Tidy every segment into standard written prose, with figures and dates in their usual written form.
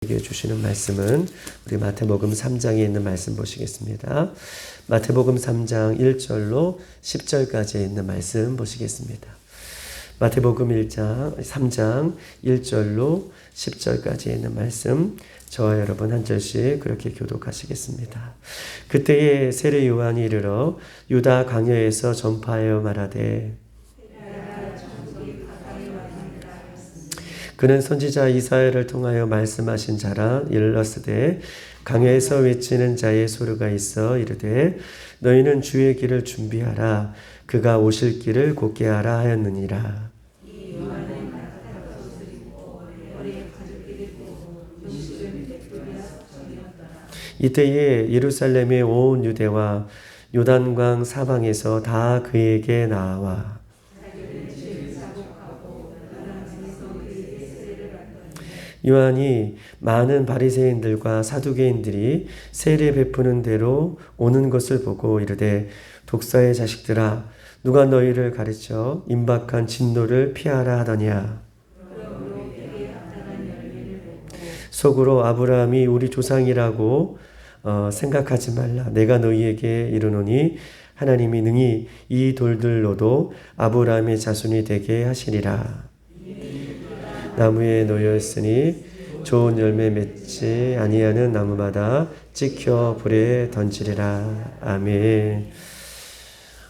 주시는 말씀은 우리 마태복음 3장에 있는 말씀 보시겠습니다. 마태복음 3장 1절로 10절까지 있는 말씀 보시겠습니다. 마태복음 3장 1절로 10절까지 있는 말씀, 저와 여러분 한 절씩 그렇게 교독하시겠습니다. 그때에 세례 요한이 이르러 유다 광야에서 전파하여 말하되, 그는 선지자 이사야를 통하여 말씀하신 자라. 일렀으되 강야에서 외치는 자의 소리가 있어 이르되 너희는 주의 길을 준비하라, 그가 오실 길을 곧게 하라 하였느니라. 이때에 예루살렘의 온 유대와 요단강 사방에서 다 그에게 나와 요한이 많은 바리새인들과 사두개인들이 세례 베푸는 대로 오는 것을 보고 이르되, 독사의 자식들아, 누가 너희를 가르쳐 임박한 진노를 피하라 하더냐. 속으로 아브라함이 우리 조상이라고 생각하지 말라. 내가 너희에게 이르노니 하나님이 능히 이 돌들로도 아브라함의 자손이 되게 하시리라. 나무에 놓였으니 좋은 열매 맺지 아니하는 나무마다 찍혀 불에 던지리라. 아멘.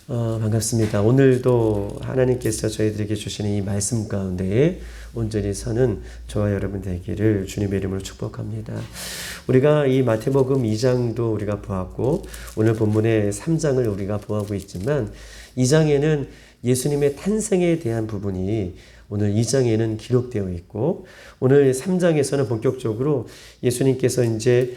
반갑습니다. 오늘도 하나님께서 저희들에게 주시는 이 말씀 가운데에 온전히 서는 저와 여러분 되기를 주님의 이름으로 축복합니다. 우리가 이 마태복음 2장도 우리가 보았고 오늘 본문의 3장을 우리가 보하고 있지만 2장에는 예수님의 탄생에 대한 부분이 오늘 2장에는 기록되어 있고 오늘 3장에서는 본격적으로 예수님께서 이제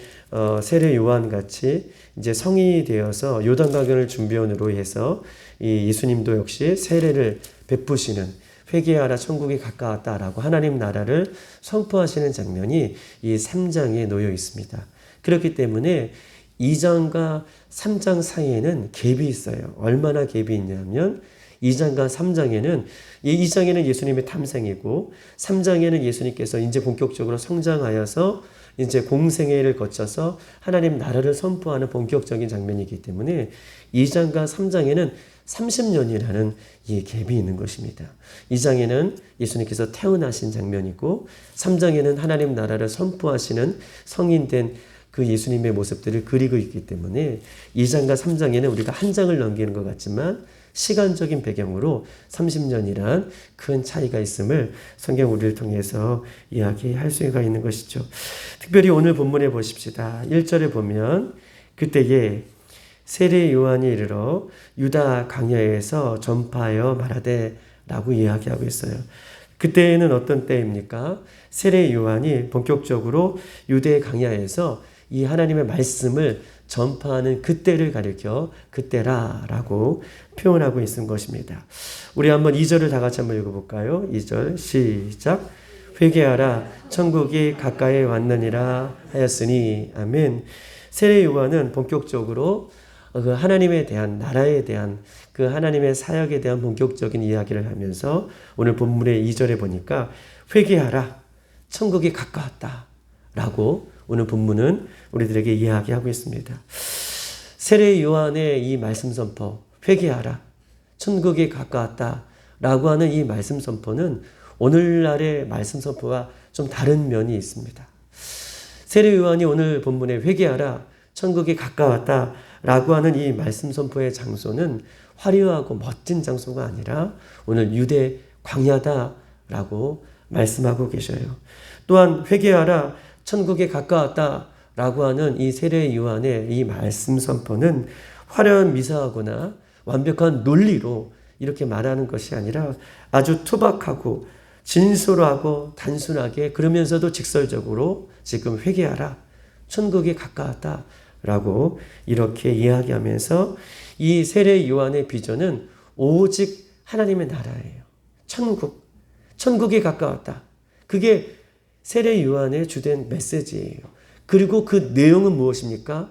세례 요한 같이 이제 성인이 되어서 요단강을 준비원으로 해서 이 예수님도 역시 세례를 베푸시는, 회개하라 천국이 가까웠다라고 하나님 나라를 선포하시는 장면이 이 3장에 놓여 있습니다. 그렇기 때문에 2장과 3장 사이에는 갭이 있어요. 얼마나 갭이 있냐면 2장과 3장에는 2장에는 예수님의 탐생이고 3장에는 예수님께서 이제 본격적으로 성장하여서 이제 공생애를 거쳐서 하나님 나라를 선포하는 본격적인 장면이기 때문에 2장과 3장에는 30년이라는 이 갭이 있는 것입니다. 2장에는 예수님께서 태어나신 장면이고 3장에는 하나님 나라를 선포하시는 성인된 그 예수님의 모습들을 그리고 있기 때문에 2장과 3장에는 우리가 한 장을 넘기는 것 같지만 시간적인 배경으로 30년이란 큰 차이가 있음을 성경 우리를 통해서 이야기할 수가 있는 것이죠. 특별히 오늘 본문에 보십시다. 1절에 보면 그때에 세례 요한이 이르러 유다 광야에서 전파하여 말하되 라고 이야기하고 있어요. 그때는 어떤 때입니까? 세례 요한이 본격적으로 유대 광야에서 이 하나님의 말씀을 전파하는 그때를 가리켜 그때라라고 표현하고 있는 것입니다. 우리 한번 2절을 다 같이 한번 읽어볼까요? 2절 시작. 회개하라 천국이 가까이 왔느니라 하였으니. 아멘. 세례 요한은 본격적으로 그 하나님에 대한, 나라에 대한, 그 하나님의 사역에 대한 본격적인 이야기를 하면서 오늘 본문의 2절에 보니까 회개하라 천국이 가까웠다 라고 오늘 본문은 우리들에게 이야기하고 있습니다. 세례 요한의 이 말씀 선포, 회개하라 천국이 가까웠다 라고 하는 이 말씀 선포는 오늘날의 말씀 선포와 좀 다른 면이 있습니다. 세례 요한이 오늘 본문에 회개하라 천국이 가까웠다 라고 하는 이 말씀 선포의 장소는 화려하고 멋진 장소가 아니라 오늘 유대 광야다 라고 말씀하고 계셔요. 또한 회개하라 천국에 가까웠다 라고 하는 이 세례 요한의 이 말씀 선포는 화려한 미사하거나 완벽한 논리로 이렇게 말하는 것이 아니라 아주 투박하고 진솔하고 단순하게, 그러면서도 직설적으로 지금 회개하라 천국에 가까웠다 라고 이렇게 이야기하면서 이 세례 요한의 비전은 오직 하나님의 나라예요. 천국에 가까웠다. 그게 세례 요한의 주된 메시지예요. 그리고 그 내용은 무엇입니까?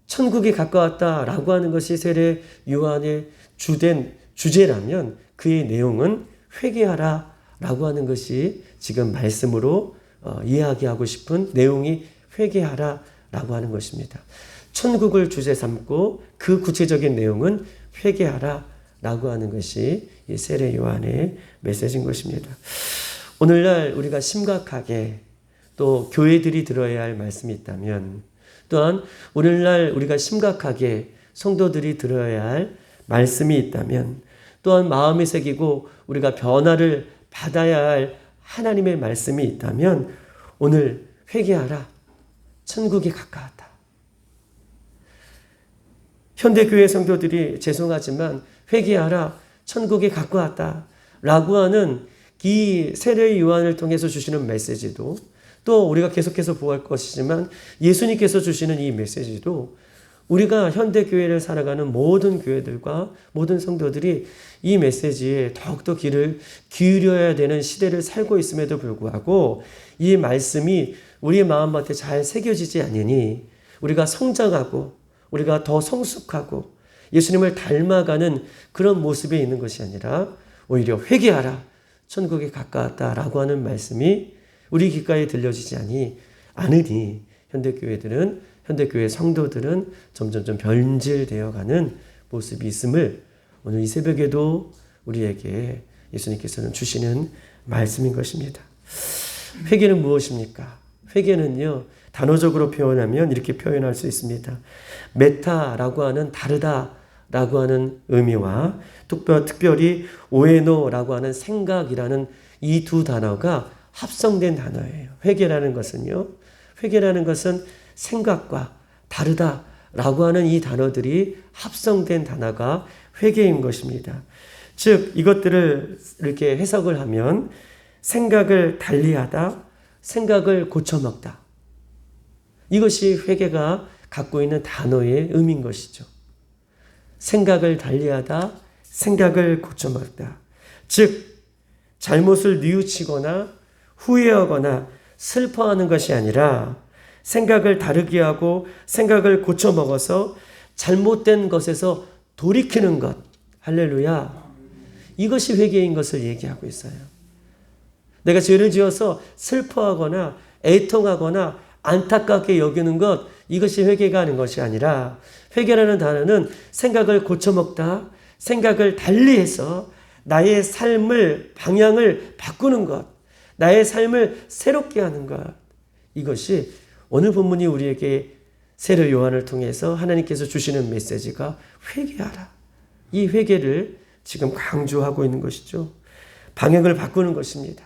천국에 가까웠다라고 하는 것이 세례 요한의 주된 주제라면 그의 내용은 회개하라라고 하는 것이 지금 말씀으로 이야기하고 싶은 내용이 회개하라라고 하는 것입니다. 천국을 주제 삼고 그 구체적인 내용은 회개하라라고 하는 것이 이 세례 요한의 메시지인 것입니다. 오늘날 우리가 심각하게 또 교회들이 들어야 할 말씀이 있다면, 또한 오늘날 우리가 심각하게 성도들이 들어야 할 말씀이 있다면, 또한 마음에 새기고 우리가 변화를 받아야 할 하나님의 말씀이 있다면, 오늘 회개하라. 천국이 가까웠다. 현대교회 성도들이 죄송하지만 회개하라. 천국이 가까웠다. 라고 하는 이 세례 요한을 통해서 주시는 메시지도, 또 우리가 계속해서 보할 것이지만 예수님께서 주시는 이 메시지도 우리가 현대교회를 살아가는 모든 교회들과 모든 성도들이 이 메시지에 더욱더 귀를 기울여야 되는 시대를 살고 있음에도 불구하고 이 말씀이 우리의 마음밭에 잘 새겨지지 않으니 우리가 성장하고 우리가 더 성숙하고 예수님을 닮아가는 그런 모습에 있는 것이 아니라 오히려 회개하라. 천국에 가까웠다라고 하는 말씀이 우리 귓가에 들려지지 않으니 현대교회 성도들은 점점점 변질되어가는 모습이 있음을 오늘 이 새벽에도 우리에게 예수님께서는 주시는 말씀인 것입니다. 회개는 무엇입니까? 회개는요, 단어적으로 표현하면 이렇게 표현할 수 있습니다. 메타라고 하는 다르다라고 하는 의미와 특별히 오에노라고 하는 생각이라는 이 두 단어가 합성된 단어예요. 회개라는 것은 생각과 다르다라고 하는 이 단어들이 합성된 단어가 회개인 것입니다. 즉 이것들을 이렇게 해석을 하면 생각을 달리하다, 생각을 고쳐먹다. 이것이 회개가 갖고 있는 단어의 의미인 것이죠. 생각을 달리하다, 생각을 고쳐먹다. 즉 잘못을 뉘우치거나 후회하거나 슬퍼하는 것이 아니라 생각을 다르게 하고 생각을 고쳐먹어서 잘못된 것에서 돌이키는 것. 할렐루야. 이것이 회개인 것을 얘기하고 있어요. 내가 죄를 지어서 슬퍼하거나 애통하거나 안타깝게 여기는 것, 이것이 회개가 하는 것이 아니라 회개라는 단어는 생각을 고쳐먹다, 생각을 달리해서 나의 삶을 방향을 바꾸는 것, 나의 삶을 새롭게 하는 것. 이것이 오늘 본문이 우리에게 세례 요한을 통해서 하나님께서 주시는 메시지가 회개하라. 이 회개를 지금 강조하고 있는 것이죠. 방향을 바꾸는 것입니다.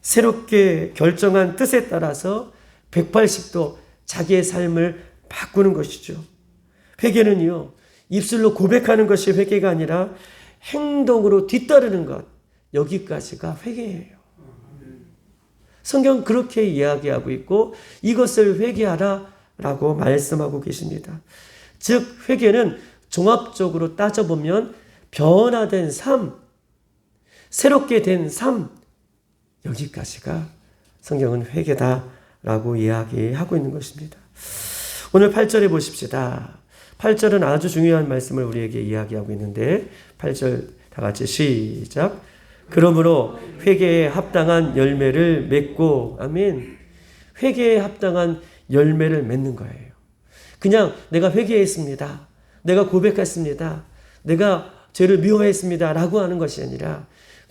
새롭게 결정한 뜻에 따라서 180도 자기의 삶을 바꾸는 것이죠. 회개는요, 입술로 고백하는 것이 회개가 아니라 행동으로 뒤따르는 것, 여기까지가 회개예요. 성경 그렇게 이야기하고 있고 이것을 회개하라라고 말씀하고 계십니다. 즉 회개는 종합적으로 따져보면 변화된 삶, 새롭게 된 삶, 여기까지가 성경은 회개다라고 이야기하고 있는 것입니다. 오늘 8절에 보십시다. 8절은 아주 중요한 말씀을 우리에게 이야기하고 있는데 8절 다 같이 시작. 그러므로 회개에 합당한 열매를 맺고, 아멘. 회개에 합당한 열매를 맺는 거예요. 그냥 내가 회개했습니다, 내가 고백했습니다, 내가 죄를 미워했습니다 라고 하는 것이 아니라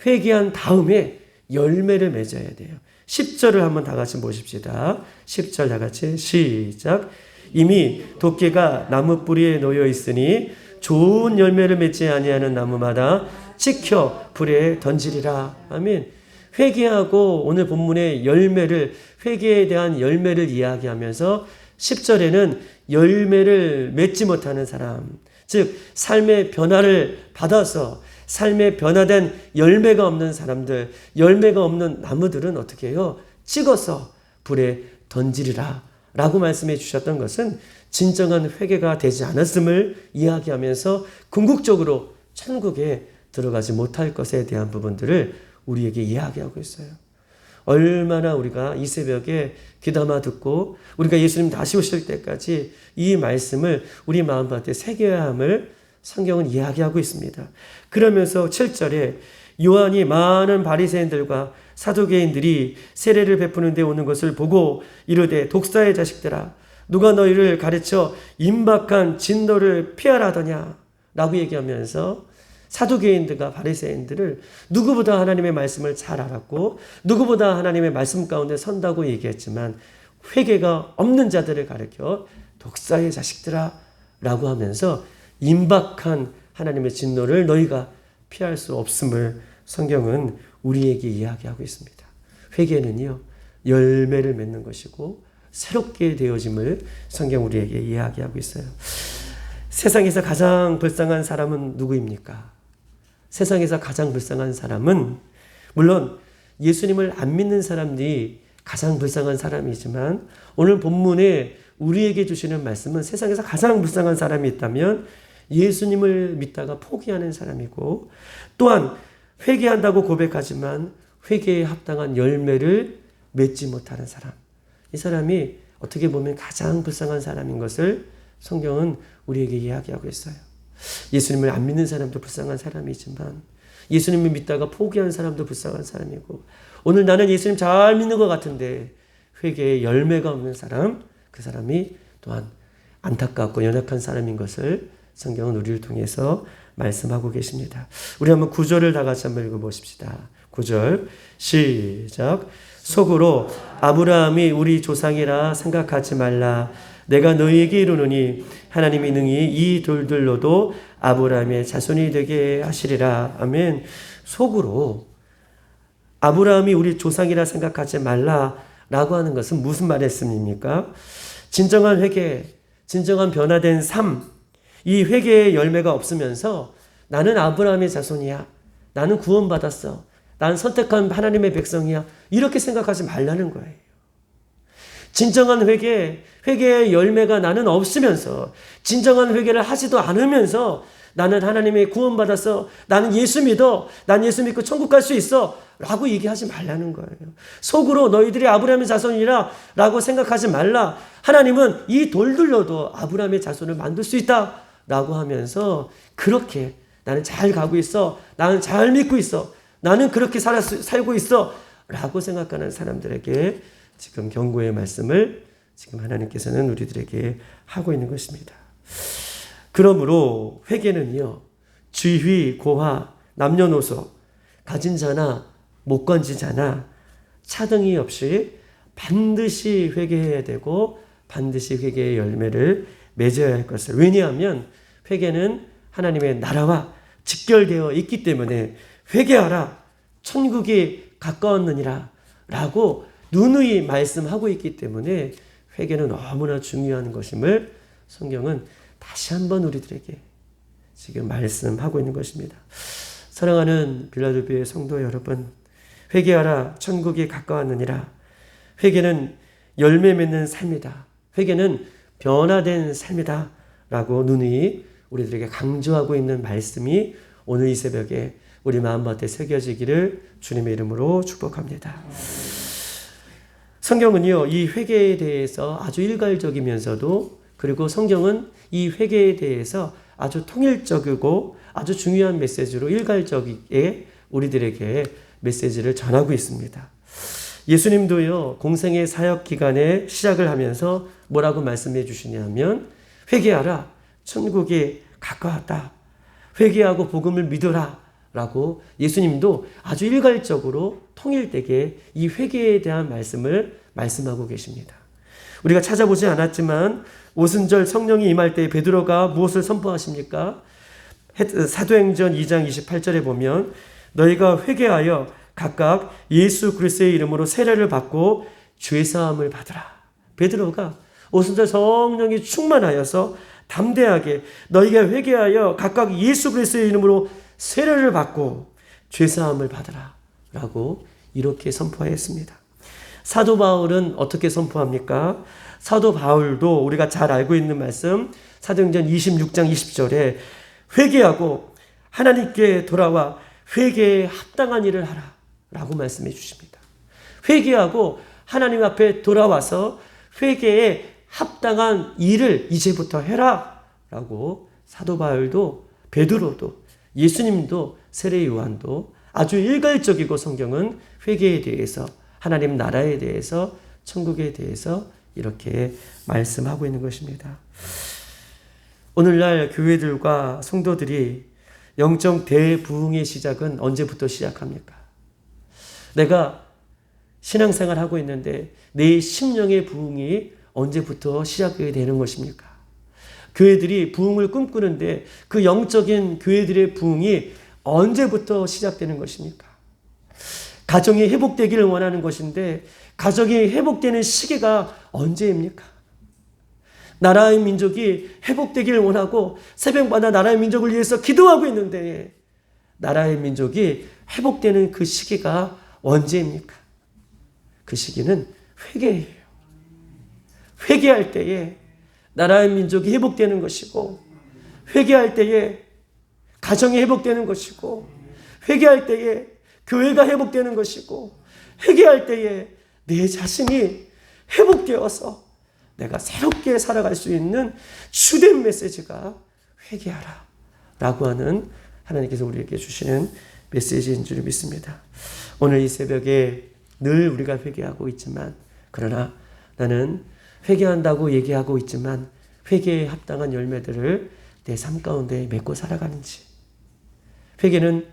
회개한 다음에 열매를 맺어야 돼요. 10절을 한번 다 같이 보십시다. 10절 다 같이 시작. 이미 도끼가 나무 뿌리에 놓여 있으니 좋은 열매를 맺지 아니하는 나무마다 찍혀 불에 던지리라. 아멘. 회개하고 오늘 본문의 열매를, 회개에 대한 열매를 이야기하면서 10절에는 열매를 맺지 못하는 사람, 즉 삶의 변화를 받아서 삶의 변화된 열매가 없는 사람들, 열매가 없는 나무들은 어떻게 해요? 찍어서 불에 던지리라 라고 말씀해 주셨던 것은 진정한 회개가 되지 않았음을 이야기하면서 궁극적으로 천국에 들어가지 못할 것에 대한 부분들을 우리에게 이야기하고 있어요. 얼마나 우리가 이 새벽에 귀담아 듣고 우리가 예수님 다시 오실 때까지 이 말씀을 우리 마음밭에 새겨야 함을 성경은 이야기하고 있습니다. 그러면서 7절에 요한이 많은 바리새인들과 사두개인들이 세례를 베푸는 데 오는 것을 보고 이르되 독사의 자식들아 누가 너희를 가르쳐 임박한 진노를 피하라 하더냐 라고 얘기하면서 사두개인들과 바리새인들을 누구보다 하나님의 말씀을 잘 알았고 누구보다 하나님의 말씀 가운데 선다고 얘기했지만 회개가 없는 자들을 가르쳐 독사의 자식들아 라고 하면서 임박한 하나님의 진노를 너희가 피할 수 없음을 성경은 우리에게 이야기하고 있습니다. 회개는요 열매를 맺는 것이고 새롭게 되어짐을 성경 우리에게 이야기하고 있어요. 세상에서 가장 불쌍한 사람은 누구입니까? 세상에서 가장 불쌍한 사람은 물론 예수님을 안 믿는 사람들이 가장 불쌍한 사람이지만 오늘 본문에 우리에게 주시는 말씀은 세상에서 가장 불쌍한 사람이 있다면 예수님을 믿다가 포기하는 사람이고 또한 회개한다고 고백하지만 회개에 합당한 열매를 맺지 못하는 사람. 이 사람이 어떻게 보면 가장 불쌍한 사람인 것을 성경은 우리에게 이야기하고 있어요. 예수님을 안 믿는 사람도 불쌍한 사람이지만 예수님을 믿다가 포기한 사람도 불쌍한 사람이고 오늘 나는 예수님 잘 믿는 것 같은데 회개에 열매가 없는 사람, 그 사람이 또한 안타깝고 연약한 사람인 것을 성경은 우리를 통해서 말씀하고 계십니다. 우리 한번 9절을 다 같이 한번 읽어보십시다. 9절 시작. 속으로 아브라함이 우리 조상이라 생각하지 말라. 내가 너희에게 이르노니 하나님이 능히 이 돌들로도 아브라함의 자손이 되게 하시리라. 아멘. 속으로 아브라함이 우리 조상이라 생각하지 말라라고 하는 것은 무슨 말씀입니까? 진정한 회개, 진정한 변화된 삶, 이 회개의 열매가 없으면서 나는 아브라함의 자손이야. 나는 구원받았어. 난 선택한 하나님의 백성이야. 이렇게 생각하지 말라는 거예요. 진정한 회개의 열매가 나는 없으면서 진정한 회개를 하지도 않으면서 나는 하나님의 구원받았어. 나는 예수 믿어. 난 예수 믿고 천국 갈 수 있어. 라고 얘기하지 말라는 거예요. 속으로 너희들이 아브라함의 자손이라 라고 생각하지 말라. 하나님은 이 돌들로도 아브라함의 자손을 만들 수 있다. 라고 하면서 그렇게 나는 잘 가고 있어. 나는 잘 믿고 있어. 나는 그렇게 살고 있어. 라고 생각하는 사람들에게 지금 경고의 말씀을 지금 하나님께서는 우리들에게 하고 있는 것입니다. 그러므로 회개는요, 지휘, 고하, 남녀노소, 가진 자나 못 건진 자나 차등이 없이 반드시 회개해야 되고 반드시 회개의 열매를 맺어야 할 것을. 왜냐하면 회개는 하나님의 나라와 직결되어 있기 때문에 회개하라, 천국이 가까웠느니라 라고 누누이 말씀하고 있기 때문에 회개는 너무나 중요한 것임을 성경은 다시 한번 우리들에게 지금 말씀하고 있는 것입니다. 사랑하는 빌라델피아의 성도 여러분, 회개하라, 천국이 가까웠느니라. 회개는 열매 맺는 삶이다. 회개는 변화된 삶이다 라고 누누이 우리들에게 강조하고 있는 말씀이 오늘 이 새벽에 우리 마음밭에 새겨지기를 주님의 이름으로 축복합니다. 성경은요, 이 회개에 대해서 아주 일괄적이면서도 그리고 성경은 이 회개에 대해서 아주 통일적이고 아주 중요한 메시지로 일괄적이게 우리들에게 메시지를 전하고 있습니다. 예수님도요, 공생의 사역 기간에 시작을 하면서 뭐라고 말씀해 주시냐면 회개하라, 천국이 가까웠다. 회개하고 복음을 믿어라 라고 예수님도 아주 일괄적으로 통일되게 이 회개에 대한 말씀을 말씀하고 계십니다. 우리가 찾아보지 않았지만 오순절 성령이 임할 때 베드로가 무엇을 선포하십니까? 사도행전 2장 28절에 보면 너희가 회개하여 각각 예수 그리스도의 이름으로 세례를 받고 죄사함을 받으라. 베드로가 오순절 성령이 충만하여서 담대하게 너희가 회개하여 각각 예수 그리스도의 이름으로 세례를 받고 죄사함을 받으라 라고 이렇게 선포했습니다. 사도 바울은 어떻게 선포합니까? 사도 바울도 우리가 잘 알고 있는 말씀 사도행전 26장 20절에 회개하고 하나님께 돌아와 회개에 합당한 일을 하라 라고 말씀해 주십니다. 회개하고 하나님 앞에 돌아와서 회개에 합당한 일을 이제부터 해라 라고 사도 바울도 베드로도 예수님도 세례 요한도 아주 일괄적이고 성경은 회개에 대해서, 하나님 나라에 대해서, 천국에 대해서 이렇게 말씀하고 있는 것입니다. 오늘날 교회들과 성도들이 영적 대부흥의 시작은 언제부터 시작합니까? 내가 신앙생활 하고 있는데 내 심령의 부흥이 언제부터 시작이 되는 것입니까? 교회들이 부흥을 꿈꾸는데 그 영적인 교회들의 부흥이 언제부터 시작되는 것입니까? 가정이 회복되기를 원하는 것인데 가정이 회복되는 시기가 언제입니까? 나라의 민족이 회복되기를 원하고 새벽마다 나라의 민족을 위해서 기도하고 있는데 나라의 민족이 회복되는 그 시기가 언제입니까? 그 시기는 회개예요. 회개할 때에 나라의 민족이 회복되는 것이고, 회개할 때에 가정이 회복되는 것이고, 회개할 때에 교회가 회복되는 것이고, 회개할 때에 내 자신이 회복되어서 내가 새롭게 살아갈 수 있는 주된 메시지가 회개하라 라고 하는 하나님께서 우리에게 주시는 메시지인 줄 믿습니다. 오늘 이 새벽에 늘 우리가 회개하고 있지만, 그러나 나는 회개한다고 얘기하고 있지만 회개에 합당한 열매들을 내 삶 가운데 맺고 살아가는지, 회개는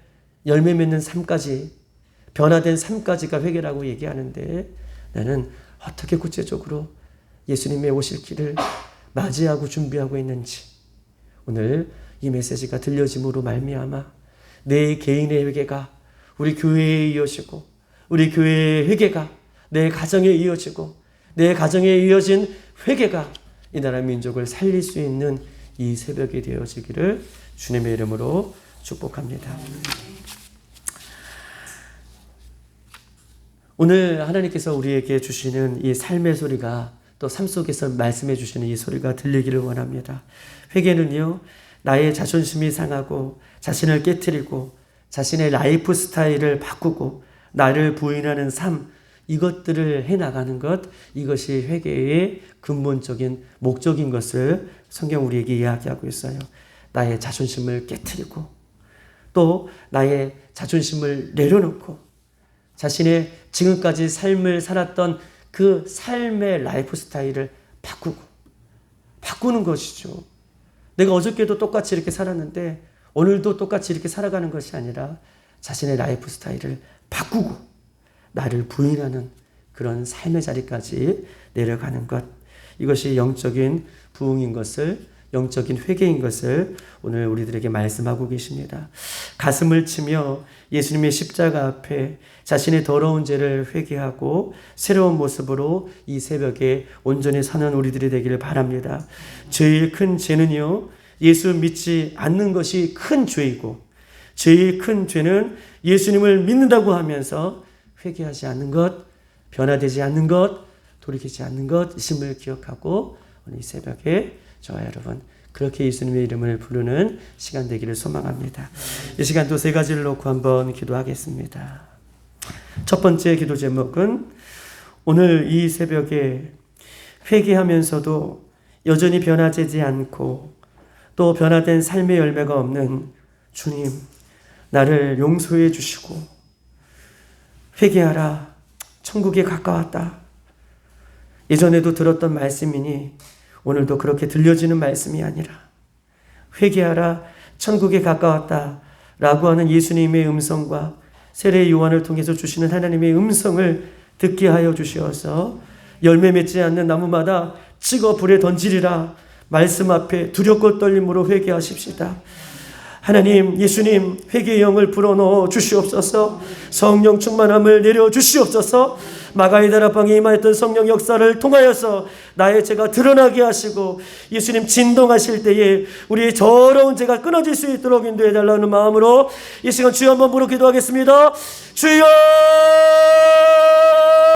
열매 맺는 삶까지, 변화된 삶까지가 회개라고 얘기하는데 나는 어떻게 구체적으로 예수님의 오실 길을 맞이하고 준비하고 있는지, 오늘 이 메시지가 들려짐으로 말미암아 내 개인의 회개가 우리 교회에 이어지고, 우리 교회의 회개가 내 가정에 이어지고, 내 가정에 이어진 회개가 이 나라 민족을 살릴 수 있는 이 새벽이 되어지기를 주님의 이름으로 축복합니다. 오늘 하나님께서 우리에게 주시는 이 삶의 소리가, 또 삶 속에서 말씀해 주시는 이 소리가 들리기를 원합니다. 회개는요, 나의 자존심이 상하고 자신을 깨트리고 자신의 라이프 스타일을 바꾸고 나를 부인하는 삶, 이것들을 해나가는 것, 이것이 회개의 근본적인 목적인 것을 성경 우리에게 이야기하고 있어요. 나의 자존심을 깨트리고 또 나의 자존심을 내려놓고 자신의 지금까지 삶을 살았던 그 삶의 라이프 스타일을 바꾸는 것이죠. 내가 어저께도 똑같이 이렇게 살았는데 오늘도 똑같이 이렇게 살아가는 것이 아니라 자신의 라이프 스타일을 바꾸고 나를 부인하는 그런 삶의 자리까지 내려가는 것, 이것이 영적인 부흥인 것을, 영적인 회개인 것을 오늘 우리들에게 말씀하고 계십니다. 가슴을 치며 예수님의 십자가 앞에 자신의 더러운 죄를 회개하고 새로운 모습으로 이 새벽에 온전히 사는 우리들이 되기를 바랍니다. 제일 큰 죄는요, 예수 믿지 않는 것이 큰 죄이고, 제일 큰 죄는 예수님을 믿는다고 하면서 회개하지 않는 것, 변화되지 않는 것, 돌이키지 않는 것임을 기억하고 오늘 이 새벽에 저와 여러분 그렇게 예수님의 이름을 부르는 시간 되기를 소망합니다. 이 시간도 세 가지를 놓고 한번 기도하겠습니다. 첫 번째 기도 제목은 오늘 이 새벽에 회개하면서도 여전히 변화되지 않고 또 변화된 삶의 열매가 없는 주님, 나를 용서해 주시고 회개하라, 천국에 가까웠다. 예전에도 들었던 말씀이니 오늘도 그렇게 들려지는 말씀이 아니라 회개하라, 천국에 가까웠다 라고 하는 예수님의 음성과 세례 요한을 통해서 주시는 하나님의 음성을 듣게 하여 주시어서 열매 맺지 않는 나무마다 찍어 불에 던지리라 말씀 앞에 두렵고 떨림으로 회개하십시다. 하나님, 예수님, 회개의 영을 불어넣어 주시옵소서. 성령 충만함을 내려 주시옵소서. 마가의 다락방에 임하였던 성령 역사를 통하여서 나의 죄가 드러나게 하시고 예수님 진동하실 때에 우리의 더러운 죄가 끊어질 수 있도록 인도해 달라는 마음으로 이 시간 주여 한번 부르 기도하겠습니다. 주여!